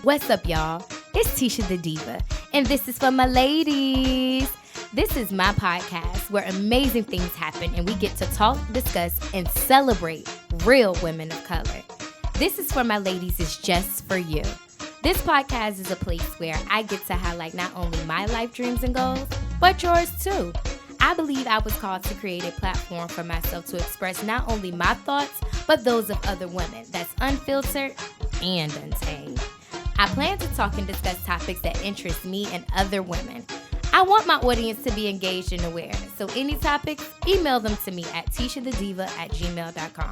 What's up, y'all? It's Ticia The Diva, and this is for my ladies. This is my podcast where amazing things happen and we get to talk, discuss, and celebrate real women of color. This is for my ladies is just for you. This podcast is a place where I get to highlight not only my life dreams and goals, but yours too. I believe I was called to create a platform for myself to express not only my thoughts, but those of other women that's unfiltered and untamed. I plan to talk and discuss topics that interest me and other women. I want my audience to be engaged and aware. So any topics, email them to me at ticiathediva@gmail.com.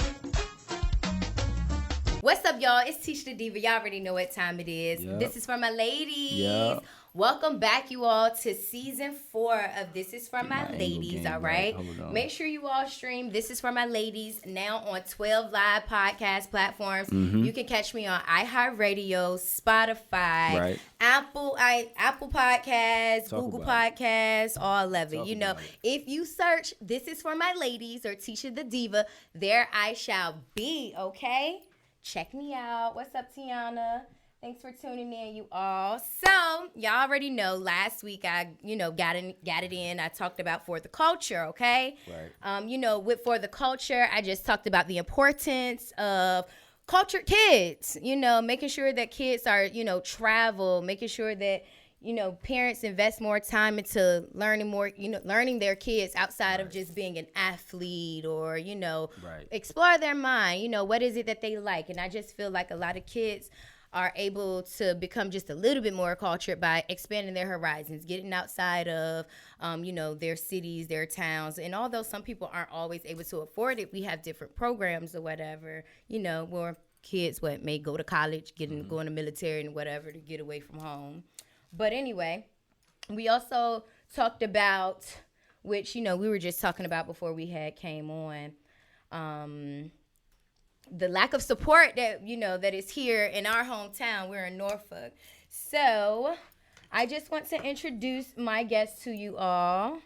What's up, y'all? It's Ticia The Diva. Y'all already know what time it is. Yep. This is for my ladies. Yep. Welcome back, you all, to season 4 of This Is For My Ladies, all right? Make sure you all stream This Is For My Ladies now on 12 live podcast platforms. Mm-hmm. You can catch me on iHeartRadio, Spotify, Apple Podcasts, Google Podcasts, all of it. You know, if you search This Is For My Ladies or Ticia The Diva, there I shall be, okay? Check me out. What's up, Tiana? Thanks for tuning in, you all. So, y'all already know last week I, got it in. I talked about For the Culture, okay? Right. With For the Culture, I just talked about the importance of cultured kids, making sure that kids are, travel, making sure that, parents invest more time into learning their kids outside of just being an athlete or, explore their mind. What is it that they like? And I just feel like a lot of kids are able to become just a little bit more cultured by expanding their horizons, getting outside of, their cities, their towns. And although some people aren't always able to afford it, we have different programs or whatever, where kids may go to college, go in the military and whatever to get away from home. But anyway, we also talked about, which, we were just talking about before we came on, the lack of support that, that is here in our hometown. We're in Norfolk. So I just want to introduce my guest to you all. I'm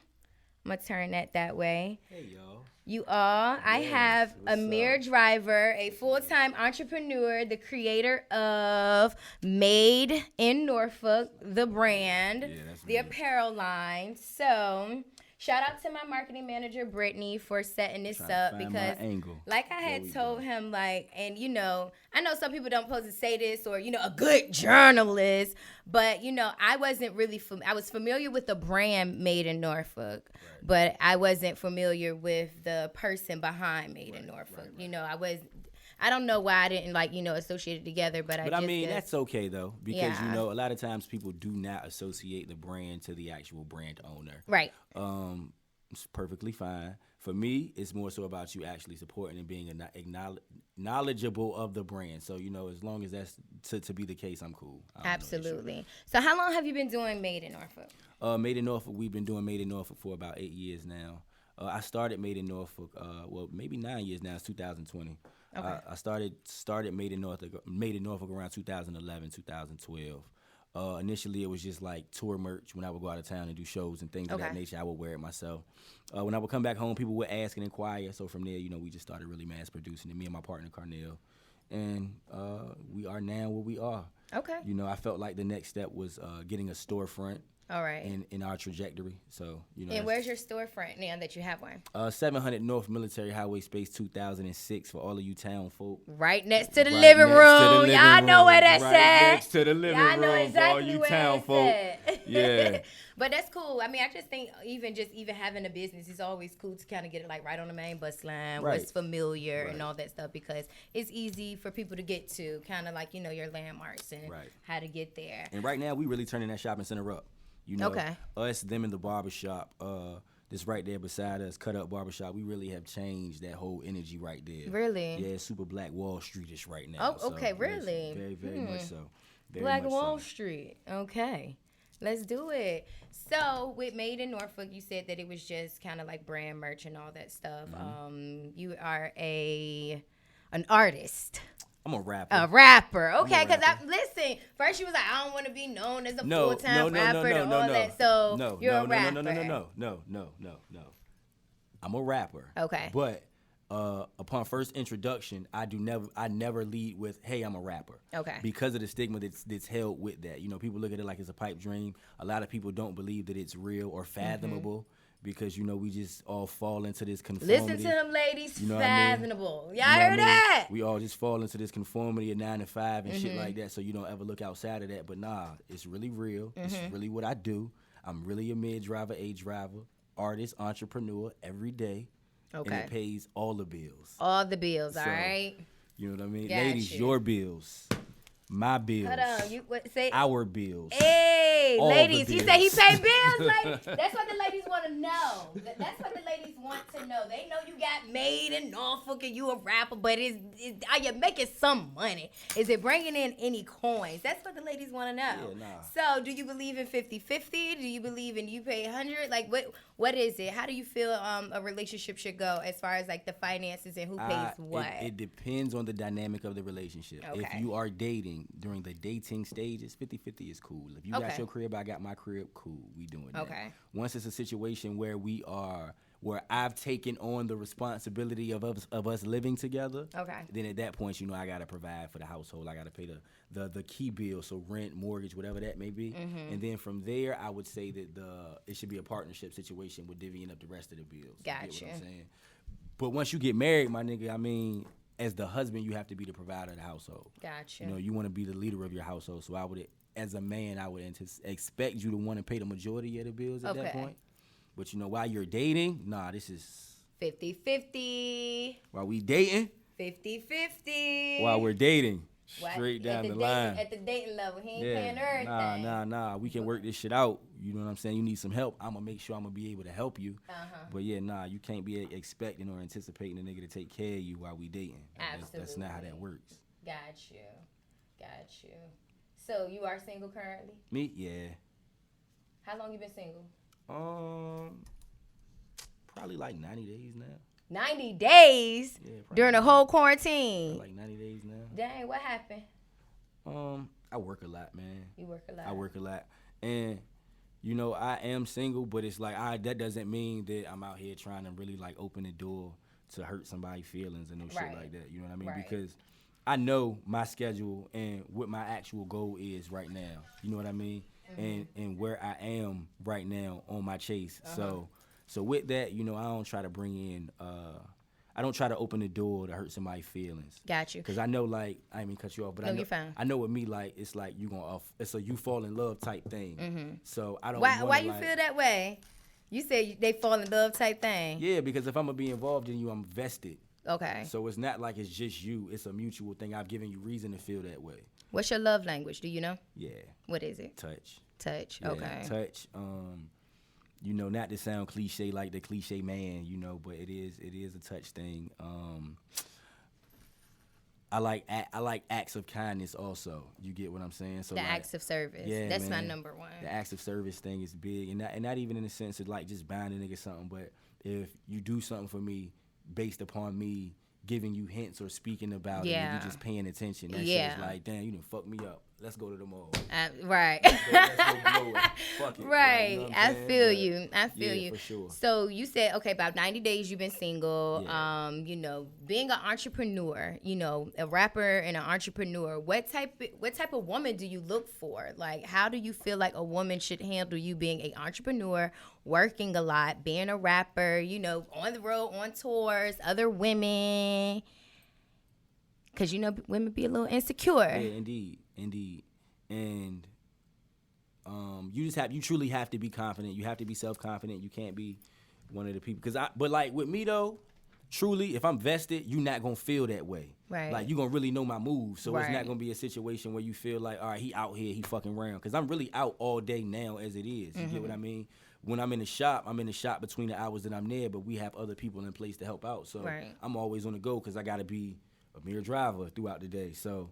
going to turn that way. Hey, y'all. You all. I have Amir Driver, a full-time entrepreneur, the creator of Made in Norfolk, the brand, the apparel line. So shout out to my marketing manager, Brittany, for setting this up because, like I had told him, and I know some people don't supposed to say this or, a good journalist, but, I wasn't really, I was familiar with the brand Made in Norfolk, but I wasn't familiar with the person behind Made in Norfolk. I don't know why I didn't associate it together, but I mean, that's okay though, because a lot of times people do not associate the brand to the actual brand owner. Right. It's perfectly fine. For me, it's more so about you actually supporting and being knowledgeable of the brand. So, as long as that's to be the case, I'm cool. Absolutely. So how long have you been doing Made in Norfolk? Made in Norfolk, we've been doing Made in Norfolk for about 8 years now. I started Made in Norfolk, maybe 9 years now. It's 2020. Okay. I started Made in Norfolk around 2011, 2012. Initially, it was just like tour merch. When I would go out of town and do shows and things of that nature, I would wear it myself. When I would come back home, people would ask and inquire. So from there, we just started really mass producing it, me and my partner, Carnell. And we are now where we are. Okay. I felt like the next step was getting a storefront. All right. In our trajectory. So, And where's your storefront now that you have one? 700 North Military Highway Space 2006 for all of you town folk. Right next to the living room. Y'all know where that's at. Next to the living room for all you town folk. Yeah. But that's cool. I mean, I just think even having a business is always cool to kind of get it right on the main bus line, where it's familiar and all that stuff, because it's easy for people to get to, kind of like, your landmarks and how to get there. And right now, we really turning that shopping center up. Us, them, and the barbershop, this right there beside us, Cut Up Barbershop, we really have changed that whole energy right there. Really? Yeah, super Black Wall Street-ish right now. Oh, okay, really? Yes, very, very much so. Black Wall Street. Okay. Let's do it. So, with Made in Norfolk, you said that it was just kind of like brand merch and all that stuff. Mm-hmm. You are an artist. I'm a rapper. A rapper. Okay, because listen, first you was like, I don't want to be known as a full-time rapper and all that. So you're a rapper. No. I'm a rapper. Okay. But upon first introduction, I never lead with, hey, I'm a rapper. Okay. Because of the stigma that's held with that. You know, people look at it like it's a pipe dream. A lot of people don't believe that it's real or fathomable because, you know, we just all fall into this conformity. Listen to them ladies, you know fathomable. I mean? Y'all heard that? We all just fall into this conformity of 9 to 5 and shit like that, so you don't ever look outside of that. But nah, it's really real. It's really what I do. I'm really a Amir Driver, a driver, artist, entrepreneur every day. Okay. And it pays all the bills. All the bills, all right? You know what I mean? Got Ladies, your bills. My bills. Hold on. Say our bills. Hey, all ladies, the he bills. said he paid bills. Like, that's what the ladies want to know. That's what the ladies want to know. They know you got made in Norfolk and you a rapper, but are you making some money? Is it bringing in any coins? That's what the ladies want to know. Yeah, nah. So, do you believe in 50-50? Do you believe in you pay 100? Like, what is it? How do you feel a relationship should go as far as like the finances and who pays what? It depends on the dynamic of the relationship. Okay. If you are dating during the dating stages, 50-50 is cool. If you got your crib, I got my crib, cool. We doing that. Okay. Once it's a situation where I've taken on the responsibility of us living together, then at that point, you know, I gotta provide for the household. I gotta pay the key bill, so rent, mortgage, whatever that may be. And then from there, I would say that it should be a partnership situation with divvying up the rest of the bills. Gotcha. You get what I'm saying? But once you get married, my nigga, I mean, as the husband, you have to be the provider of the household. Gotcha. You know, you want to be the leader of your household. So as a man, I would expect you to want to pay the majority of the bills at that point. But, you know, while you're dating, nah, this is 50-50. While we dating, 50-50. While we're dating, straight down the line. At the dating level, he ain't paying everything. Nah. We can work this shit out. You know what I'm saying? You need some help. I'm going to make sure I'm going to be able to help you. But, yeah, nah, you can't be expecting or anticipating a nigga to take care of you while we dating. Absolutely. That's not how that works. Got you. So, you are single currently? Me? Yeah. How long you been single? Probably like 90 days now. 90 days? Yeah, during the whole quarantine? Like 90 days now. Dang, what happened? I work a lot, man. You work a lot? I work a lot. And, you know, I am single, but it's like, that doesn't mean that I'm out here trying to really, like, open the door to hurt somebody's feelings and no shit like that. You know what I mean? Right. Because I know my schedule and what my actual goal is right now. You know what I mean? And where I am right now on my chase. So with that, you know, I don't try to bring in, I don't try to open the door to hurt somebody's feelings. Got you. Because I know, like, I didn't mean cut you off, but I know with me, like, it's like it's a you fall in love type thing. So I don't. Why you feel that way? You say they fall in love type thing. Yeah, because if I'm gonna be involved in you, I'm vested. Okay. So it's not like it's just you. It's a mutual thing. I've given you reason to feel that way. What's your love language? Do you know? Yeah. What is it? Touch. Yeah, okay. Touch. You know, not to sound cliche like the cliche man, you know, but it is a touch thing. I like acts of kindness also. You get what I'm saying? So the like, acts of service. Yeah, that's my number one. The acts of service thing is big, and not even in the sense of like just buying a nigga something, but if you do something for me based upon me giving you hints or speaking about it, and you just paying attention. That shit is like, damn, you done fucked me up. Let's go to the mall. Right. Let's go blow it. Fuck it. Right. You know I feel you. I feel you. For sure. So you said, okay, about 90 days you've been single. Yeah. You know, being an entrepreneur, you know, a rapper and an entrepreneur, what type of woman do you look for? Like, how do you feel like a woman should handle you being an entrepreneur, working a lot, being a rapper, you know, on the road, on tours, other women? Because, you know, women be a little insecure. Yeah, indeed. And you truly have to be confident. You have to be self-confident. You can't be one of the people. But like with me though, truly, if I'm vested, you're not gonna feel that way. Right. Like you gonna really know my moves. So it's not gonna be a situation where you feel like, all right, he out here, he fucking around. Because I'm really out all day now as it is. You get what I mean? When I'm in the shop between the hours that I'm there, but we have other people in place to help out. So I'm always on the go because I gotta be Amir Driver throughout the day. So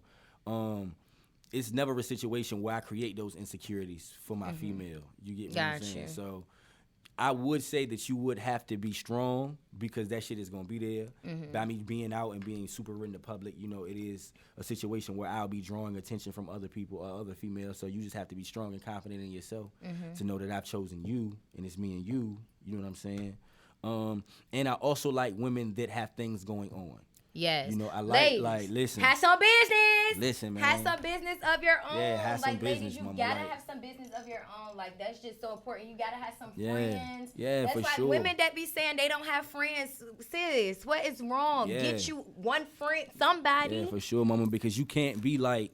it's never a situation where I create those insecurities for my female. You get what I'm saying? So I would say that you would have to be strong because that shit is going to be there. By me being out and being super in the public, you know, it is a situation where I'll be drawing attention from other people or other females. So you just have to be strong and confident in yourself to know that I've chosen you and it's me and you. You know what I'm saying? And I also like women that have things going on. Yes. You know, I like listen. Have some business. Listen, man. Have some business of your own. Yeah, have some business, ladies, you mama. gotta have some business of your own. Like, that's just so important. You gotta have some friends. Yeah, that's for why sure. women that be saying they don't have friends, sis, what is wrong? Yeah. Get you one friend, somebody. Yeah, for sure, mama, because you can't be like,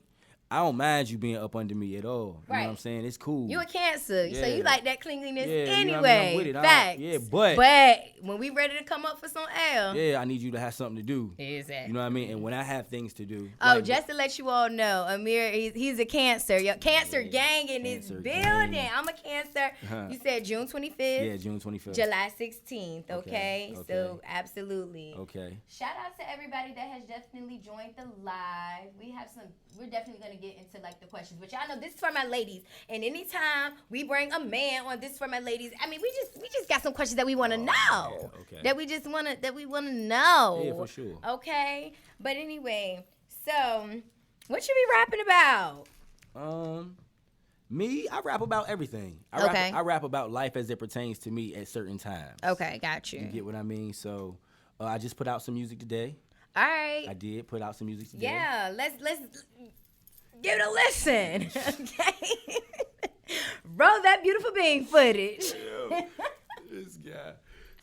I don't mind you being up under me at all. You know what I'm saying? It's cool. You a Cancer, so you like that cleanliness anyway. You know what I mean? I'm with it. Facts. Yeah, but when we ready to come up for some L, I need you to have something to do. Exactly. You know what I mean? And when I have things to do. Just to let you all know, Amir, he's a Cancer. Cancer gang in this building. I'm a Cancer. You said June 25th. Yeah, June 25th. July 16th. Okay. So absolutely. Okay. Shout out to everybody that has definitely joined the live. We're definitely gonna get into like the questions, but y'all know this is for my ladies. And anytime we bring a man on This is for my ladies, I mean we just got some questions that we want to know. Yeah, okay. That we want to know. Yeah, for sure. Okay. But anyway, so what you be rapping about? Me, I rap about everything. I rap about life as it pertains to me at certain times. Okay, got you. You get what I mean? So I just put out some music today. All right. I did put out some music today. Yeah, let's give it a listen. Okay. Roll that beautiful being footage. This guy.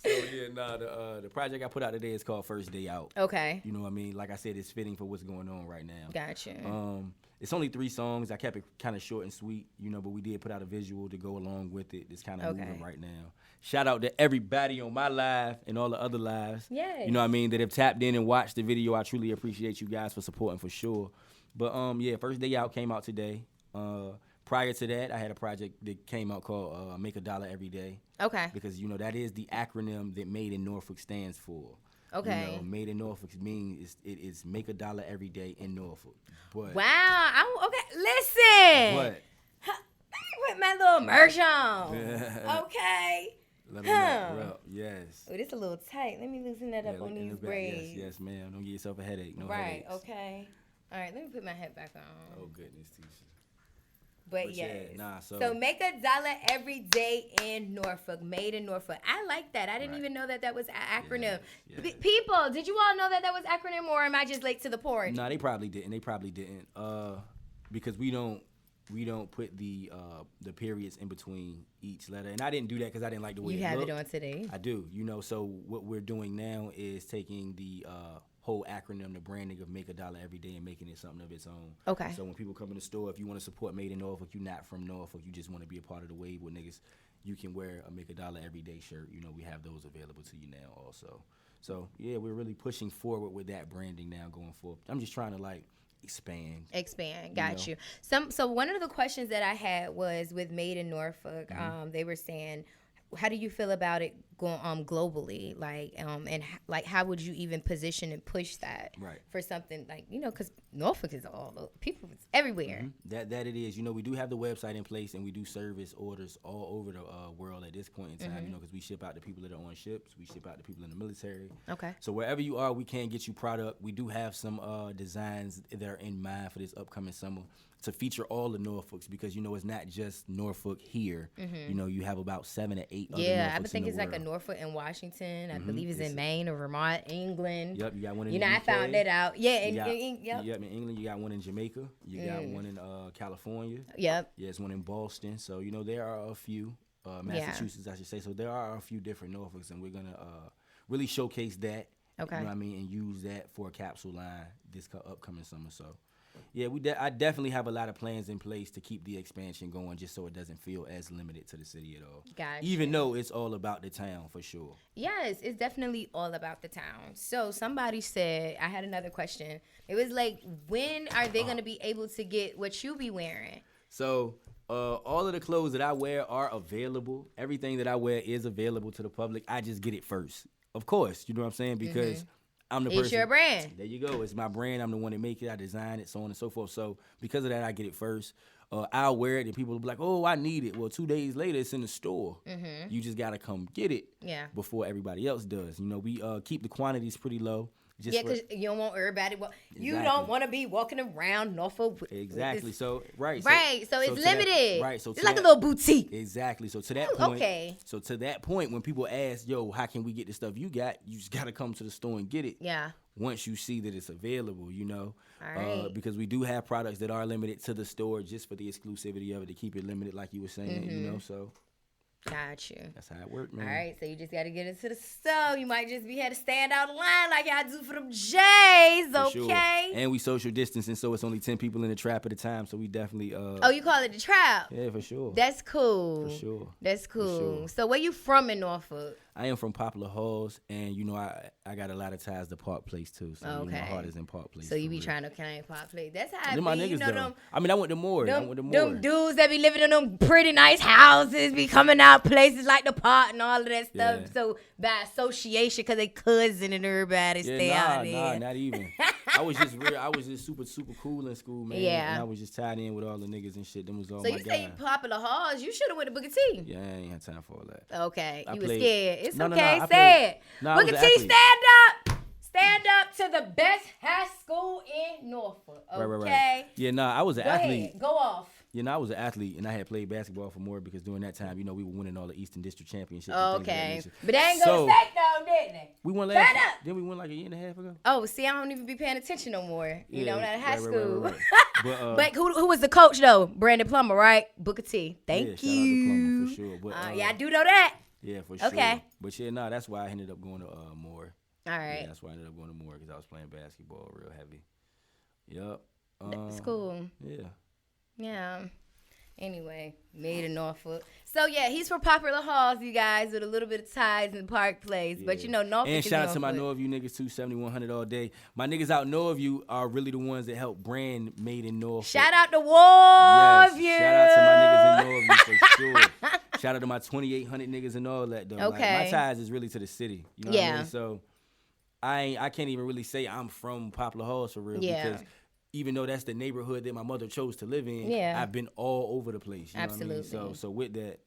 So the project I put out today is called First Day Out. Okay. You know what I mean? Like I said, it's fitting for what's going on right now. Gotcha. It's only 3 songs. I kept it kind of short and sweet, but we did put out a visual to go along with it. It's kind of moving right now. Shout out to everybody on my live and all the other lives. Yes. You know what I mean? That have tapped in and watched the video. I truly appreciate you guys for supporting for sure. But First Day Out came out today. Prior to that, I had a project that came out called Make $1 Every Day. Okay. Because, that is the acronym that Made in Norfolk stands for. Okay. Made in Norfolk means it is make $1 every day in Norfolk. But wow. Okay. Listen. What? Let me put my little merch on. Okay. Let me know. Well, yes. Oh, this a little tight. Let me loosen that up on these braids. Yes, ma'am. Don't give yourself a headache. No right. Headaches. Okay. All right. Let me put my head back on. Oh goodness, Ticia. But yes. So make $1 every day in Norfolk. Made in Norfolk. I like that. I didn't even know that was an acronym. Yes. People, did you all know that was acronym, or am I just late to the party? No, they probably didn't. Because we don't put the periods in between each letter, and I didn't do that because I didn't like the way you it have looked. it on today. I do. So what we're doing now is taking the whole acronym, the branding of Make $1 Every Day, and making it something of its own. Okay. So when people come in the store, if you want to support Made in Norfolk, you're not from Norfolk, you just want to be a part of the wave with niggas, you can wear a Make $1 Every Day shirt. We have those available to you now also. So yeah, we're really pushing forward with that branding now going forward. I'm just trying to expand. Got you. So one of the questions that I had was with Made in Norfolk. They were saying, how do you feel about it going globally? How would you even position and push that for something because Norfolk is people everywhere. Mm-hmm. That it is. We do have the website in place, and we do service orders all over the world at this point in time. Because we ship out to people that are on ships, we ship out to people in the military. Okay. So wherever you are, we can get you product. We do have some designs that are in mind for this upcoming summer to feature all the Norfolks, because it's not just Norfolk here. You have about 7 or 8 other Norfolks. I think it's like a Norfolk in Washington. I believe it's in Maine or Vermont, England. Yep, you got one in the I UK. found that out. Yeah, in England, you got one in Jamaica. You got one in California. Yep. Yeah, it's one in Boston. So, there are a few, Massachusetts, I should say. So there are a few different Norfolks, and we're going to really showcase that. Okay. You know what I mean? And use that for a capsule line this upcoming summer. So, yeah, I definitely have a lot of plans in place to keep the expansion going, just so it doesn't feel as limited to the city at all. Gotcha. Even though it's all about the town, for sure. Yes, it's definitely all about the town. So somebody said, I had another question. It was like, when are they going to be able to get what you be wearing? So all of the clothes that I wear are available. Everything that I wear is available to the public. I just get it first. Of course, you know what I'm saying? Because I'm the person. It's your brand. There you go. It's my brand. I'm the one that make it. I design it, so on and so forth. So because of that, I get it first. I'll wear it, and people will be like, oh, I need it. Well, 2 days later, it's in the store. You just got to come get it before everybody else does. We keep the quantities pretty low. Because you don't want everybody. You don't want to be walking around Norfolk. Exactly. So right. So it's limited. Right. So it's like a little boutique. Exactly. So to that point. Okay. So to that point, when people ask, "Yo, how can we get the stuff you got?" You just gotta come to the store and get it. Yeah. Once you see that it's available, All right. Because we do have products that are limited to the store just for the exclusivity of it, to keep it limited, like you were saying. So. Got you. That's how it worked, man. All right, so you just got to get into the store. You might just had to stand out of line like y'all do for them J's, okay? Sure. And we social distancing, so it's only 10 people in the trap at a time, so we definitely... Oh, you call it the trap? Yeah, for sure. That's cool. For sure. That's cool. For sure. So where you from in Norfolk? I am from Poplar Halls, and, I got a lot of ties to Park Place, too. So, my heart is in Park Place. So you be trying to claim Park Place. That's how I be. My niggas, though. I went to Moore. Them dudes that be living in them pretty nice houses be coming out places like the Park and all of that stuff. Yeah. So by association, because they cousin and everybody stay out there. Nah, not even. I was just super, super cool in school, man. Yeah. And I was just tied in with all the niggas and shit. Them was all so my you say Popular Halls, you should have went to Booker T. Yeah, I ain't had time for all that. Okay. You was scared. It's okay. No, say it. Booker T, stand up. Stand up to the best high school in Norfolk. Okay. Right. Yeah, I was an athlete. Ahead. Go off. I was an athlete, and I had played basketball for more because during that time, we were winning all the Eastern District championships. Okay. But they ain't go to state though, didn't they? We won last year. Then we won like a year and a half ago. Oh, see, I don't even be paying attention no more. Not in high school. Right. But who was the coach though? Brandon Plummer, right? Booker T. Thank you. Shout out to Plummer for sure. But, I do know that. Yeah, for sure. Okay. But that's why I ended up going to Moore. All right. Yeah, that's why I ended up going to Moore, because I was playing basketball real heavy. Yep. That's cool. Yeah. Yeah. Anyway, made in Norfolk. So yeah, he's from Popular Halls, you guys, with a little bit of ties in Park Place. Yeah. But Norfolk and is shout out to my Northview niggas too, 7100 all day. My niggas out Northview are really the ones that help brand Made in Norfolk. Shout out to Warview. Yes, shout out to my niggas in Northview for sure. Shout out to my 2800 niggas and all that though. Okay. Like, my ties is really to the city. You know what I mean? So I can't even really say I'm from Poplar Halls for real, because even though that's the neighborhood that my mother chose to live in, I've been all over the place. You Absolutely. know what I mean? So with that,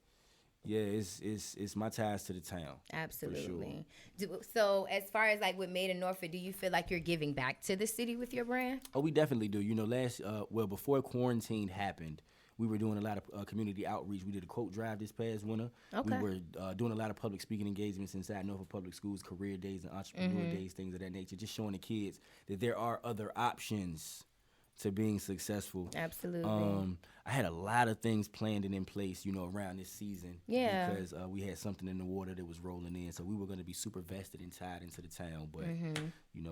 it's my ties to the town. Absolutely. Sure. So as far as like with Made in Norfolk, do you feel like you're giving back to the city with your brand? Oh, we definitely do. Before quarantine happened, we were doing a lot of community outreach. We did a quote drive this past winter. Okay. We were doing a lot of public speaking engagements inside Norfolk Public Schools, career days and entrepreneur days, things of that nature, just showing the kids that there are other options to being successful. Absolutely. I had a lot of things planned and in place, around this season. Yeah. Because we had something in the water that was rolling in, so we were going to be super vested and tied into the town. But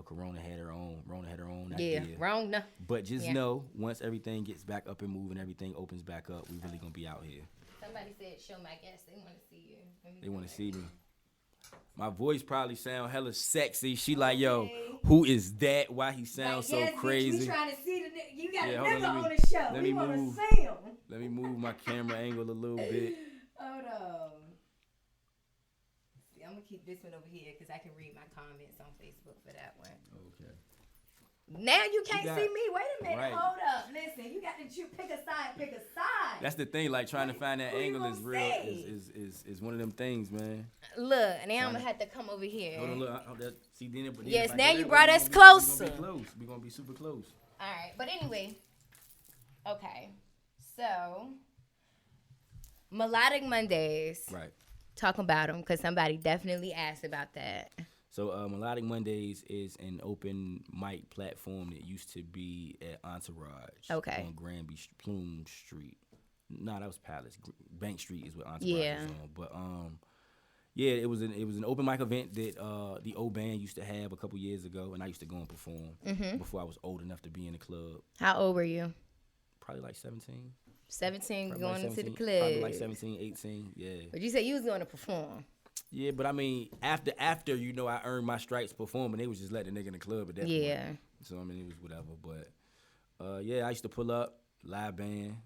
Corona had her own idea. Yeah, wrong. No. But just know, once everything gets back up and moving, everything opens back up, we really gonna be out here. Somebody said, "Show my guests. They want to see you." They want to see me. My voice probably sound hella sexy. She like, yo, who is that? Why he sounds so crazy? We trying to see you got a nigga on the show. Let me move my camera angle a little bit. Hold on. See, I'm gonna keep this one over here because I can read my comments on Facebook for that one. Okay. Now you can't see me. Wait a minute. Right. Hold up. Listen, you got to pick a side. That's the thing. Like trying to find that angle is real. Is one of them things, man. Look, now I'm gonna have to come over here. Hold on, look. See, yes, now you brought us closer. We're gonna be super close. All right, but anyway. Okay, so Melodic Mondays. Right. Talk about them because somebody definitely asked about that. So Melodic Mondays is an open mic platform that used to be at Entourage. Okay. On Granby Plume Street. No, that was Palace. Bank Street is what Entourage is on. But it was an open mic event that the old band used to have a couple years ago, and I used to go and perform before I was old enough to be in the club. How old were you? Probably like 17. 17 probably going like 17, into the club. Probably like 17, 18, yeah. But you said you was going to perform. Yeah, but I mean, after I earned my stripes performing, they was just letting the nigga in the club at that point. So I mean, it was whatever. But I used to pull up, live band,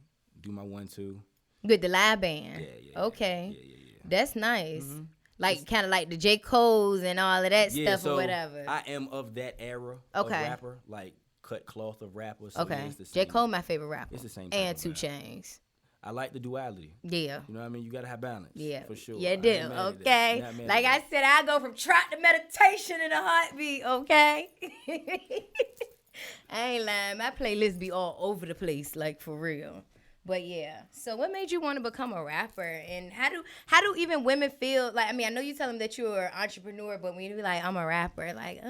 do my 1-2. With the live band. Yeah. Okay. Yeah. That's nice. Mm-hmm. Like kind of like the J. Cole's and all of that stuff or whatever. I am of that era of rapper, like cut cloth of rapper. So okay. J. Cole, my favorite rapper. It's the same. And 2 Chainz. I like the duality. Yeah. You know what I mean? You got to have balance. Yeah. For sure. You do. Okay. Like I said, I go from trot to meditation in a heartbeat. Okay. I ain't lying. My playlist be all over the place, like for real. But yeah. So what made you want to become a rapper? And how do even women feel? Like, I mean, I know you tell them that you're an entrepreneur, but when you be like, I'm a rapper, like,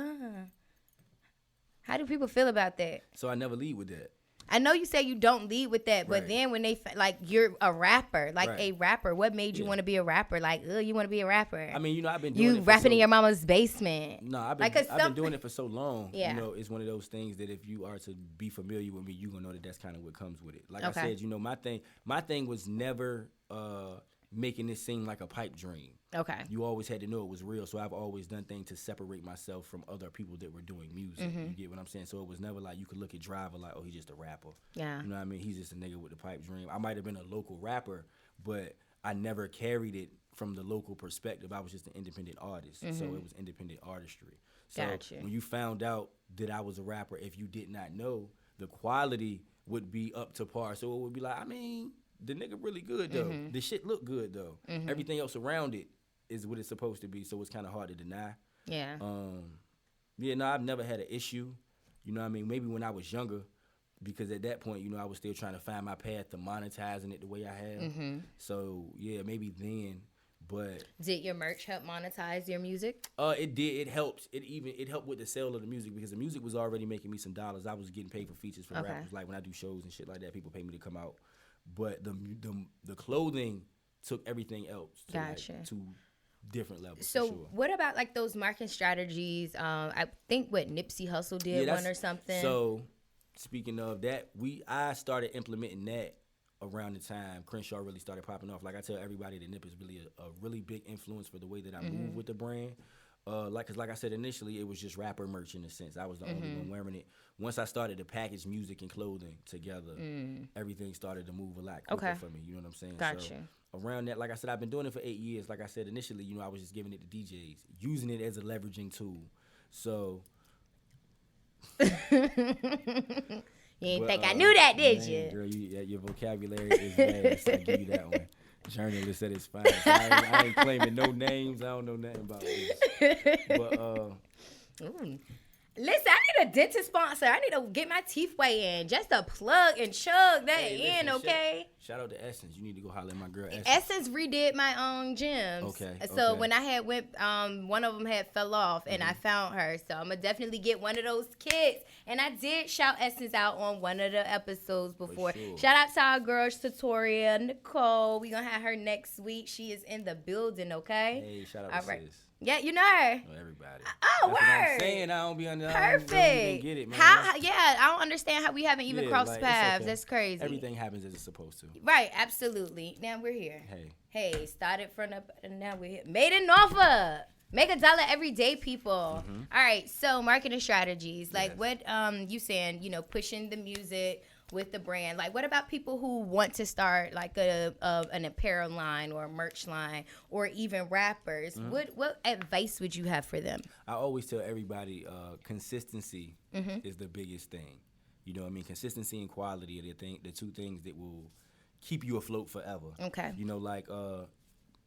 how do people feel about that? So I never lead with that. I know you say you don't lead with that, but then when they like you're a rapper, like a rapper, what made you want to be a rapper? Like, you want to be a rapper? I mean, you know, I've been doing you rapping in your mama's basement. No, I've been doing it for so long. Yeah. You know, it's one of those things that if you are to be familiar with me, you're gonna know that that's kind of what comes with it. Like I said, you know, my thing was never making this seem like a pipe dream. Okay. You always had to know it was real, so I've always done things to separate myself from other people that were doing music. Mm-hmm. You get what I'm saying? So it was never like you could look at Driver like, oh, he's just a rapper. Yeah. You know what I mean? He's just a nigga with the pipe dream. I might have been a local rapper, but I never carried it from the local perspective. I was just an independent artist, so it was independent artistry. So when you found out that I was a rapper, if you did not know, the quality would be up to par. So it would be like, I mean, the nigga really good though. Mm-hmm. The shit look good though. Mm-hmm. Everything else around it is what it's supposed to be, so it's kind of hard to deny. Yeah. I've never had an issue. You know what I mean? Maybe when I was younger, because at that point, you know, I was still trying to find my path to monetizing it the way I have. Mm-hmm. So, yeah, maybe then, but... Did your merch help monetize your music? It did. It helped. It helped with the sale of the music, because the music was already making me some dollars. I was getting paid for features for rappers. Like when I do shows and shit like that, people pay me to come out. But the clothing took everything else to different levels. So what about like those marketing strategies? I think what Nipsey Hussle did one or something. So speaking of that, I started implementing that around the time Crenshaw really started popping off. Like I tell everybody that Nip is really a really big influence for the way that I move with the brand. Cause like I said initially, it was just rapper merch in a sense. I was the only one wearing it. Once I started to package music and clothing together, everything started to move a lot quicker for me. You know what I'm saying? Gotcha. So around that, like I said, I've been doing it for 8 years. Like I said initially, you know, I was just giving it to DJs, using it as a leveraging tool. So. You didn't think I knew that, did you? Girl, your vocabulary is vast. I give you that one. Journalist at its finest. I ain't claiming no names. I don't know nothing about this. But listen, I need a dentist sponsor. I need to get my teeth weighed in. Just to plug and chug that in, okay? Shout out to Essence. You need to go holler at my girl Essence. Essence redid my own gyms. Okay. So when I had went, one of them had fell off, and I found her. So I'm gonna definitely get one of those kits. And I did shout Essence out on one of the episodes before. Sure. Shout out to our girl Satoria Nicole. We gonna have her next week. She is in the building, okay? Hey, shout out to sis. Yeah, you know her. Oh, everybody. Oh, word. I'm saying I don't be under. Perfect. I don't get it, man. I don't understand how we haven't even crossed paths. That's crazy. Everything happens as it's supposed to. Right, absolutely. Now we're here. Hey, started from up, and now we're here. Made in Norfolk. Make $1 every day, people. All right, so marketing strategies. Like what you saying, you know, pushing the music with the brand. Like what about people who want to start like an apparel line or a merch line or even rappers? What advice would you have for them? I always tell everybody consistency is the biggest thing. You know what I mean? Consistency and quality are the two things that will keep you afloat forever. Okay. You know, like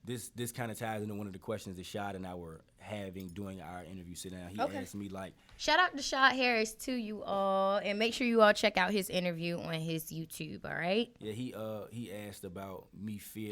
this kind of ties into one of the questions that Shad and I were having during our interview sit down. He asked me like, shout out to Shad Harris too, you all, and make sure you all check out his interview on his YouTube. All right. Yeah, he asked about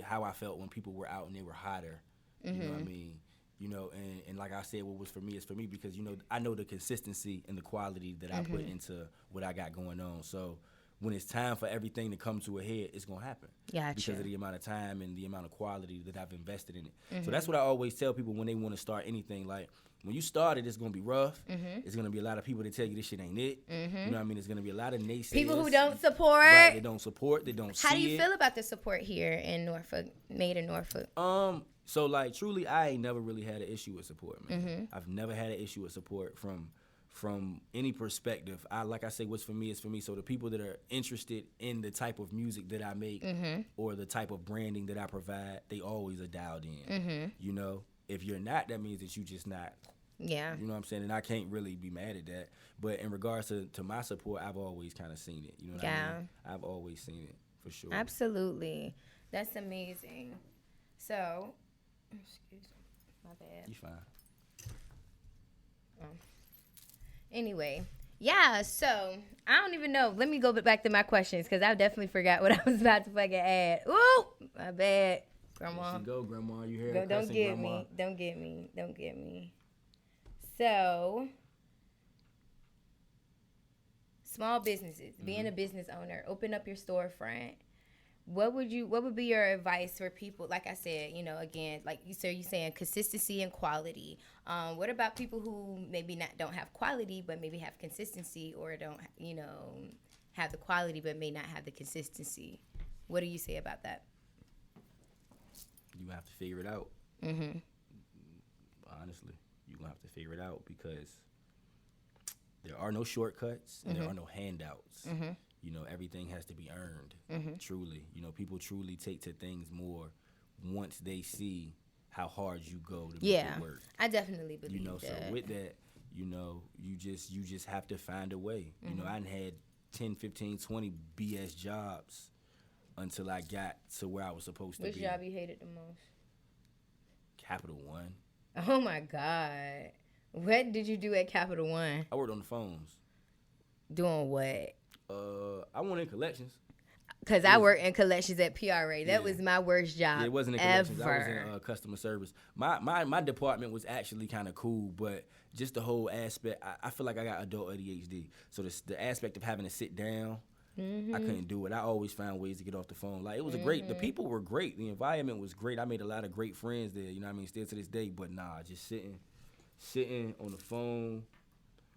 how I felt when people were out and they were hotter. You know what I mean? You know, and like I said, what was for me is for me, because you know I know the consistency and the quality that I put into what I got going on. So when it's time for everything to come to a head, it's gonna happen. Gotcha. Because of the amount of time and the amount of quality that I've invested in it. So that's what I always tell people when they want to start anything. Like when you start it, it's gonna be rough. It's gonna be a lot of people that tell you this shit ain't it. You know what I mean? It's gonna be a lot of naysayers. People who don't support. Right, they don't support. They don't see it. How do you feel about the support here in Norfolk, made in Norfolk? So like truly, I ain't never really had an issue with support, man. I've never had an issue with support from any perspective. Like I say, what's for me is for me. So the people that are interested in the type of music that I make or the type of branding that I provide, they always are dialed in. You know, if you're not, that means that you just not. Yeah. You know what I'm saying? And I can't really be mad at that. But in regards to my support, I've always kind of seen it. You know what I mean? I've always seen it. For sure. Absolutely. That's amazing. So, excuse me. My bad. You fine. Anyway, yeah, so I don't even know. Let me go back to my questions because I definitely forgot what I was about to fucking add. Ooh, my bad, Grandma. There she go, Grandma. You hear her Don't cussing, get Grandma? me. Don't get me. Don't get me. So, small businesses, being a business owner, open up your storefront. What would be your advice for people? Like I said, again, like you said, you're saying consistency and quality. What about people who maybe don't have quality, but maybe have consistency, or don't, have the quality, but may not have the consistency? What do you say about that? You have to figure it out. Mm-hmm. Honestly, you're going to have to figure it out because there are no shortcuts and there are no handouts. Mm-hmm. Everything has to be earned, truly. People truly take to things more once they see how hard you go to make it work. I definitely believe that. So with that, you just have to find a way. I had 10, 15, 20 BS jobs until I got to where I was supposed to be. Which job you hated the most? Capital One. Oh, my God. What did you do at Capital One? I worked on the phones. Doing what? I went in collections. Because I worked in collections at PRA. That was my worst job. Yeah, it wasn't in collections. I was in customer service. My department was actually kind of cool, but just the whole aspect, I feel like I got adult ADHD. So the aspect of having to sit down, I couldn't do it. I always found ways to get off the phone. Like, it was the people were great. The environment was great. I made a lot of great friends there, still to this day. But nah, just sitting on the phone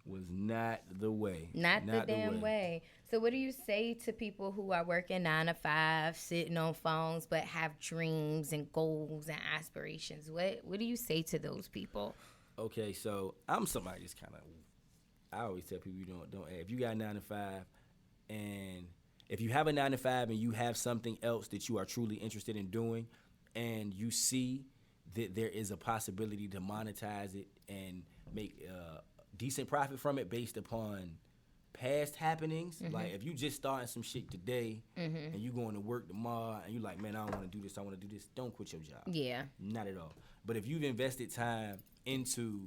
was not the way. Not the damn way. So what do you say to people who are working 9 to 5, sitting on phones, but have dreams and goals and aspirations? What do you say to those people? Okay, so I'm somebody that's kind of, I always tell people don't if you got 9 to 5, and if you have a 9 to 5 and you have something else that you are truly interested in doing, and you see that there is a possibility to monetize it and make decent profit from it based upon past happenings. Like, if you just starting some shit today and you going to work tomorrow and you like, man, I don't want to do this, I want to do this, don't quit your job. Yeah. Not at all. But if you've invested time into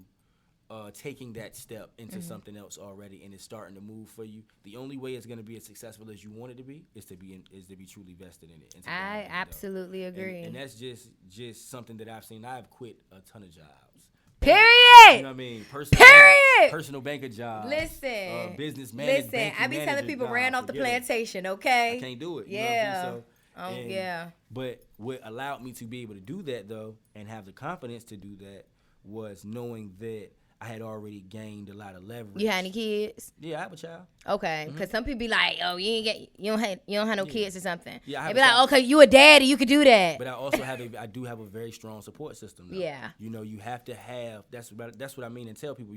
taking that step into something else already and it's starting to move for you, the only way it's going to be as successful as you want it to be is to be truly vested in it. I absolutely agree. And that's just something that I've seen. I've quit a ton of jobs. Period. You know what I mean? Personal banker job. Listen. Business manager. Listen, I be telling people ran off the plantation, okay? I can't do it. Yeah. You know what I mean? So, but what allowed me to be able to do that, though, and have the confidence to do that was knowing that I had already gained a lot of leverage. You had any kids? Yeah, I have a child. Okay, because some people be like, "Oh, you don't have no kids or something." Yeah, they be like, "Okay, you a daddy, you could do that." But I also I do have a very strong support system. Though. Yeah. You have to have. That's what I mean, and tell people.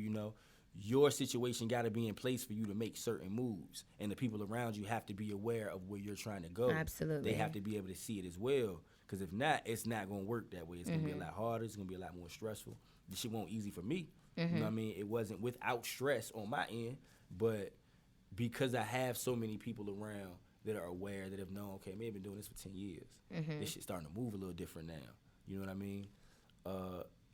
Your situation got to be in place for you to make certain moves, and the people around you have to be aware of where you're trying to go. Absolutely. They have to be able to see it as well, because if not, it's not going to work that way. It's going to be a lot harder. It's going to be a lot more stressful. This shit won't easy for me. You know what I mean? It wasn't without stress on my end, but because I have so many people around that are aware, that have known, okay, maybe I've been doing this for 10 years. This shit's starting to move a little different now. You know what I mean?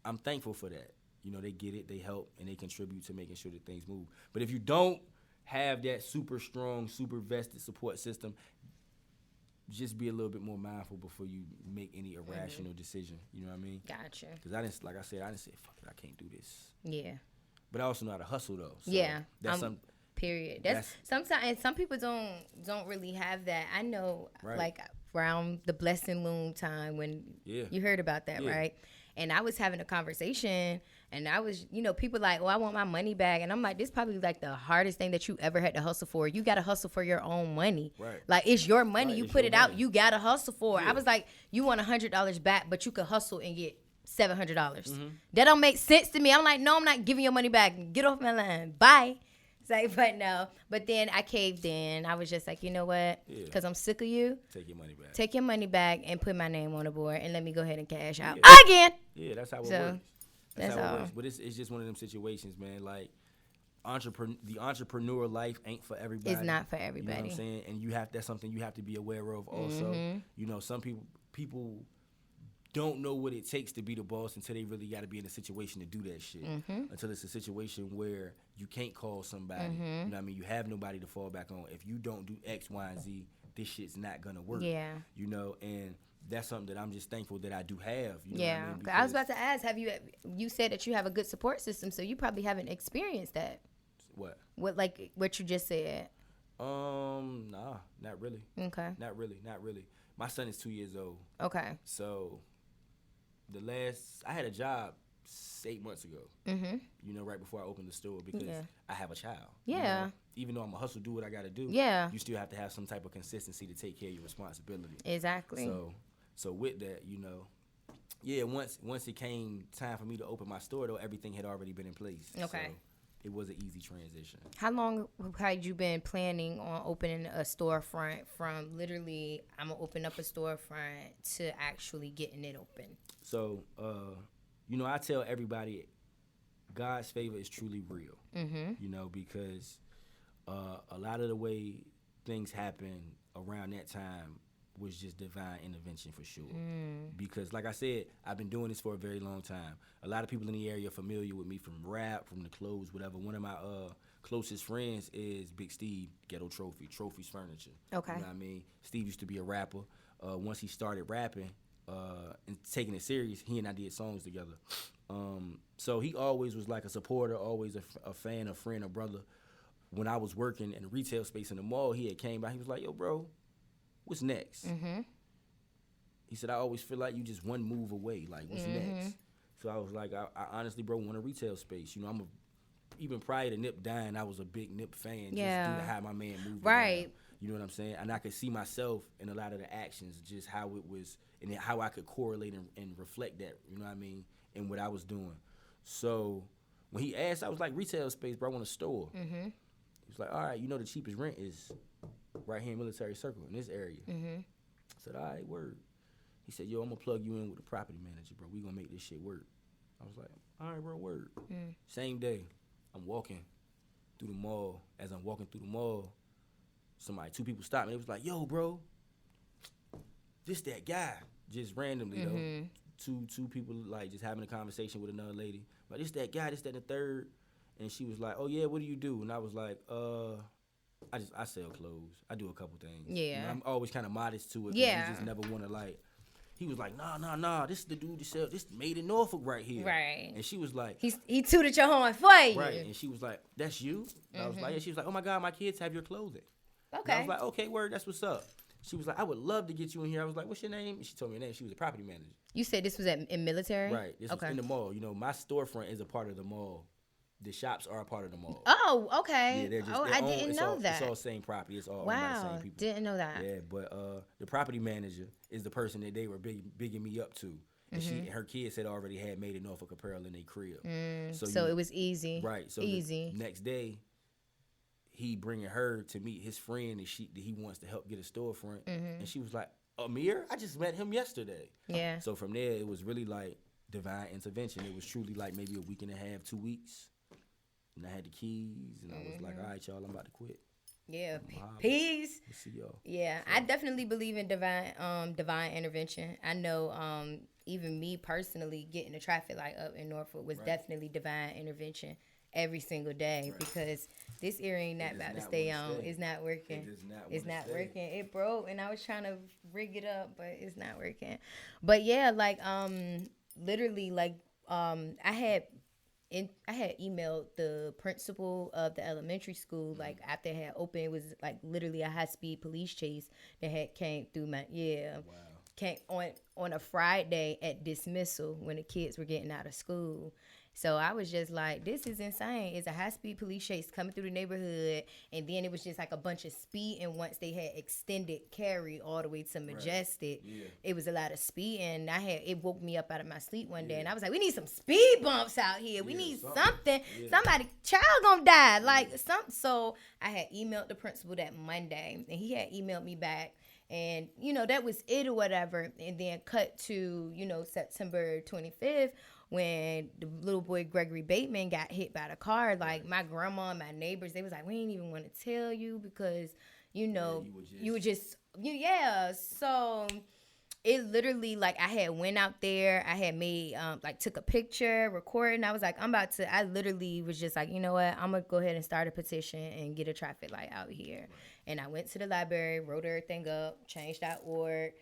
I'm thankful for that. They get it, they help, and they contribute to making sure that things move. But if you don't have that super strong, super vested support system, just be a little bit more mindful before you make any irrational decision. You know what I mean? Gotcha. Because I didn't say, fuck it, I can't do this. Yeah. But I also know how to hustle, though. So yeah. That's period. That's sometimes, and some people don't really have that. I know, like around the blessing loom time when you heard about that, right? And I was having a conversation, and I was, people like, I want my money back. And I'm like, this is probably like the hardest thing that you ever had to hustle for. You got to hustle for your own money. Right. Like, it's your money. Right, you put it out. You got to hustle for it. I was like, you want $100 back, but you could hustle and get $700. That don't make sense to me. I'm like, no, I'm not giving your money back. Get off my line. Bye. But no. But then I caved in. I was just like, you know what? Because I'm sick of you. Take your money back. Take your money back and put my name on the board and let me go ahead and cash out again. Yeah, that's how it works. That's how it works. But it's just one of them situations, man. Like, the entrepreneur life ain't for everybody. It's not for everybody. You know what I'm saying? And that's something you have to be aware of also. Some people don't know what it takes to be the boss until they really got to be in a situation to do that shit. Until it's a situation where you can't call somebody. You know what I mean? You have nobody to fall back on. If you don't do X, Y, and Z, this shit's not gonna work. Yeah. And that's something that I'm just thankful that I do have. You know yeah. what I mean? I was about to ask, you said that you have a good support system, so you probably haven't experienced that. What you just said? Nah, not really. Okay. Not really. My son is 2 years old. Okay. So I had a job 8 months ago. Right before I opened the store because I have a child. Yeah. Even though I'm a hustle, do what I got to do. Yeah. You still have to have some type of consistency to take care of your responsibility. Exactly. So with that, once it came time for me to open my store, though, everything had already been in place. Okay. So it was an easy transition. How long had you been planning on opening a storefront from literally, I'm going to open up a storefront to actually getting it open? So, I tell everybody God's favor is truly real, because a lot of the way things happen around that time was just divine intervention for sure. Because like I said, I've been doing this for a very long time. A lot of people in the area are familiar with me from rap, from the clothes, whatever. One of my closest friends is Big Steve, Ghetto Trophy's Furniture. Okay. You know what I mean? Steve used to be a rapper. Once he started rapping and taking it serious, he and I did songs together. So he always was like a supporter, always a fan, a friend, a brother. When I was working in the retail space in the mall, he had came by. He was like, yo, bro, what's next? He said, I always feel like you just one move away. Like, what's next? So I was like, I honestly, bro, want a retail space. Even prior to Nip dying, I was a big Nip fan. Yeah. Just due to how my man moved right. around. You know what I'm saying? And I could see myself in a lot of the actions, just how it was, and how I could correlate and reflect that, you know what I mean, in what I was doing. So when he asked, I was like, retail space, bro, I want a store. He was like, all right, the cheapest rent is right here in Military Circle, in this area. I said, all right, word. He said, yo, I'm going to plug you in with the property manager, bro. We going to make this shit work. I was like, all right, bro, word. Same day, I'm walking through the mall. As I'm walking through the mall, two people stopped me. They was like, yo, bro, this that guy. Just randomly, though. Two people, like, just having a conversation with another lady. Like, this that guy, this that the third. And she was like, oh, yeah, what do you do? And I was like, I sell clothes. I do a couple things. Yeah. I'm always kind of modest to it. Yeah. You just never want to, like, he was like, nah, this is the dude that sell, this made in Norfolk right here. Right. And she was like, he tooted your horn for you. Right. And she was like, that's you? And I was like, yeah. She was like, oh my God, my kids have your clothing. Okay. And I was like, okay, word, that's what's up. She was like, I would love to get you in here. I was like, what's your name? And she told me her name. She was a property manager. You said this was in military? Right. This was in the mall. My storefront is a part of the mall. The shops are a part of the mall. Oh, okay. Yeah, they're just. I didn't know that. It's all same property. It's all owned by the same people. Didn't know that. Yeah, but the property manager is the person that they were bigging me up to, and her kids had already had made in Norfolk apparel in their crib. So it was easy. Right. So easy. The next day, he bringing her to meet his friend that he wants to help get a storefront, and she was like, Amir, I just met him yesterday. Yeah. So from there, it was really like divine intervention. It was truly like maybe a week and a half, 2 weeks. And I had the keys, and I was like, all right, y'all, I'm about to quit. Yeah, peace. We'll see y'all. Yeah, so. I definitely believe in divine intervention. I know even me personally, getting the traffic light up in Norfolk was definitely divine intervention every single day because this area ain't not about to stay on. It's not working. It's not working. It broke, and I was trying to rig it up, but it's not working. But yeah, like literally, like I had emailed the principal of the elementary school, like after it had opened. It was like literally a high-speed police chase that had came through my came on a Friday at dismissal when the kids were getting out of school. So I was just like, this is insane. It's a high-speed police chase coming through the neighborhood, and then it was just like a bunch of speeding once they had extended carry all the way to Majestic. Right. Yeah. It was a lot of speeding. It woke me up out of my sleep one day, and I was like, we need some speed bumps out here. We need something. Yeah. Somebody, child gonna die. Like, So I had emailed the principal that Monday, and he had emailed me back. And, that was it or whatever. And then cut to, September 25th. when the little boy Gregory Bateman got hit by the car, like my grandma and my neighbors, they was like, we ain't even want to tell you because, you know, you were just So it literally, like, I had went out there, I had made, like, took a picture, recorded, and I was like, I literally was just like, you know what, I'm going to go ahead and start a petition and get a traffic light out here. Right. And I went to the library, wrote everything up, change.org,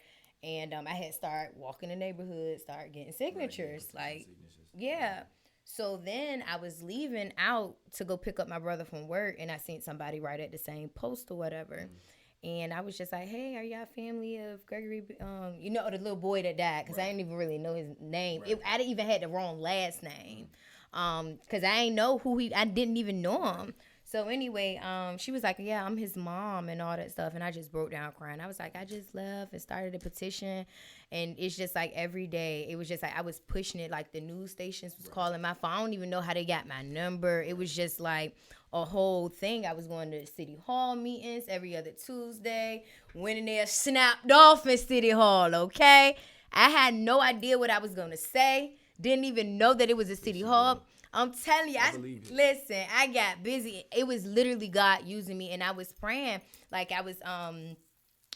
and I had started walking the neighborhood, started getting signatures. Right, yeah. So then I was leaving out to go pick up my brother from work, and I seen somebody right at the same post or whatever. Mm. And I was just like, hey, are y'all family of Gregory, the little boy that died? Because I didn't even really know his name. Right. I didn't even had the wrong last name. Because I didn't know I didn't even know him. So anyway, she was like, yeah, I'm his mom and all that stuff. And I just broke down crying. I was like, I just left and started a petition. And it's just like every day, it was just like I was pushing it. Like the news stations was calling my phone. I don't even know how they got my number. It was just like a whole thing. I was going to city hall meetings every other Tuesday. Went in there, snapped off in city hall, okay? I had no idea what I was going to say. Didn't even know that it was a city hall. I'm telling you, listen, I got busy. It was literally God using me, and I was praying. Like I was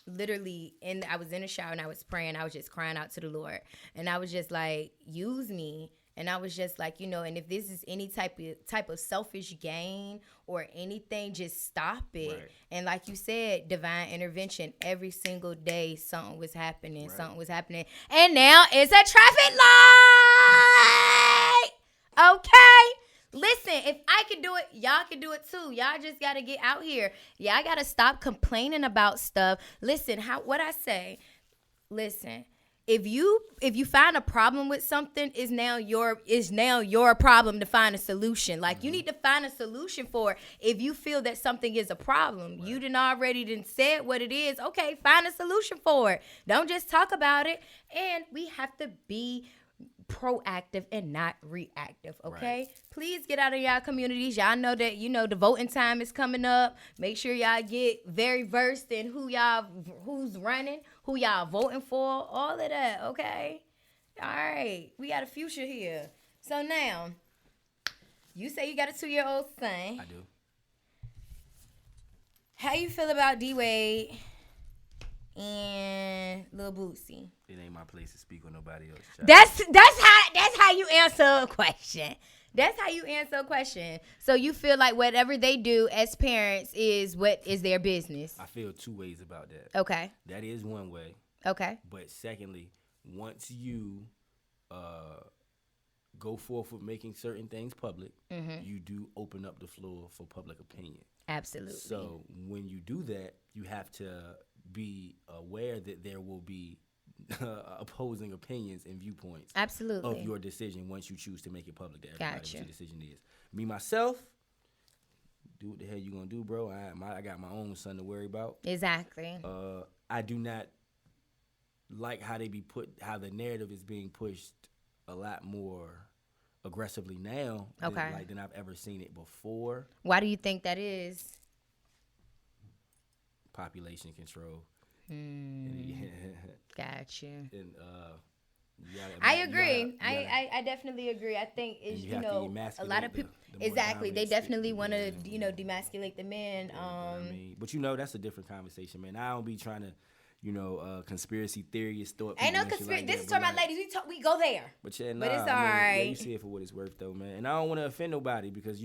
literally I was in the shower and I was praying. I was just crying out to the Lord. And I was just like, use me. And I was just like, and if this is any type of selfish gain or anything, just stop it. Right. And like you said, divine intervention. Every single day, something was happening. Right. Something was happening. And now it's a traffic light. Okay? Listen, if I can do it, y'all can do it too. Y'all just got to get out here. Y'all got to stop complaining about stuff. Listen, what I say, listen. If you find a problem with something, is now your problem to find a solution. Like you need to find a solution for it. If you feel that something is a problem, right. You already said what it is. Okay, find a solution for it. Don't just talk about it. And we have to be proactive and not reactive, okay? Right. Please get out of y'all communities. Y'all know that, the voting time is coming up. Make sure y'all get very versed in who's running, who y'all voting for, all of that, okay? All right. We got a future here. So now, you say you got a 2-year-old son. I do. How you feel about D-Wade and Lil Boosie? It ain't my place to speak on nobody else. That's how you answer a question. That's how you answer a question. So you feel like whatever they do as parents is what is their business. I feel two ways about that. Okay. That is one way. Okay. But secondly, once you go forth with making certain things public, you do open up the floor for public opinion. Absolutely. So when you do that, you have to be aware that there will be opposing opinions and viewpoints. Absolutely. Of your decision once you choose to make it public to everybody what your decision is. Me, myself, do what the hell you gonna do, bro. I got my own son to worry about. Exactly. I do not like how the narrative is being pushed a lot more aggressively now than I've ever seen it before. Why do you think that is? Population control. Got you. And I agree. I definitely agree. I think it's a lot of people exactly. They definitely want to demasculate the men. But that's a different conversation, man. I don't be trying to conspiracy theorists thought. Ain't no conspiracy. This is talking about ladies. We go there. But it's all right. Yeah, you see it for what it's worth, though, man. And I don't want to offend nobody because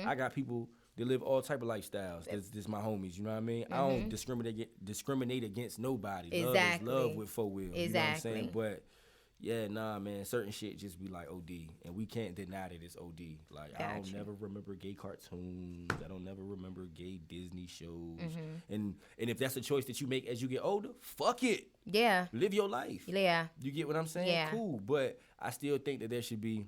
I got people that live all type of lifestyles. This my homies. You know what I mean? I don't discriminate against nobody. Exactly. Love with 4 wheels. Exactly. You know what I'm saying? But yeah, nah, man. Certain shit just be like OD, and we can't deny that it's OD. Like I don't never remember gay cartoons. I don't never remember gay Disney shows. And if that's a choice that you make as you get older, fuck it. Yeah. Live your life. Yeah. You get what I'm saying? Yeah. Cool. But I still think that there should be